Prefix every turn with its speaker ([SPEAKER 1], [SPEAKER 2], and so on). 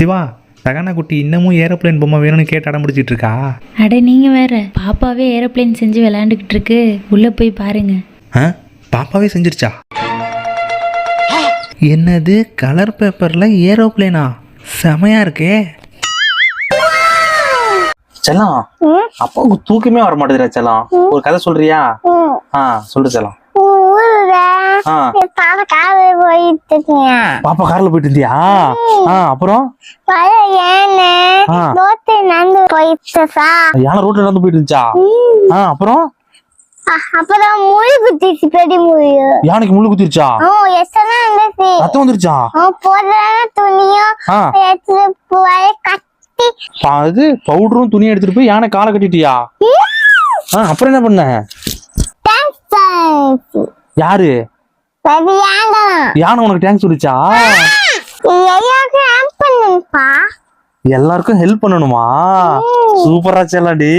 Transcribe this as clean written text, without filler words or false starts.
[SPEAKER 1] சிவா, சகானா குட்டி இன்னமும் ஏரோப்ளேன் பொம்மை வேணும்னு கேட்டு அடம் பிடிச்சிட்டு இருக்கா.
[SPEAKER 2] அட நீங்கள் வேற, பாப்பாவே ஏரோப்ளேன் செஞ்சு விளையாண்டுக்கிட்டு இருக்கு. உள்ளே போய் பாருங்க.
[SPEAKER 1] பாப்பாவே செஞ்சிருச்சா? என்னது, கலர் பேப்பர்ல ஏரோப்ளேனா? செமையா இருக்கே.
[SPEAKER 3] செல்லம், அப்பாவுக்கு தூக்கமே வர மாட்டேதுடா செல்லம். ஒரு கதை சொல்றியா? சொல்லு செல்லம். பாப்பா கார்ல போயிட்டு இருந்தியா? அப்புறம் யானை ரோட்ல நடந்து போயிட்டு இருந்துச்சா? அப்புறம்
[SPEAKER 4] முள்ளு குத்திச்சு, பெரிய முள்ளு.
[SPEAKER 3] யானைக்கு முள்ளு குத்திருச்சா? ரத்தம் வந்துருச்சா? அது பவுடரும் துணியும் எடுத்துட்டு போய் யானை காலை கட்டிட்டியா? அப்புறம் என்ன பண்ண? யாரு? யானை உனக்கு தேங்க்ஸ் சொல்லிச்சா?
[SPEAKER 4] எல்லாருக்கும்
[SPEAKER 3] எல்லாருக்கும் ஹெல்ப் பண்ணணுமா? சூப்பரா செல்லடி.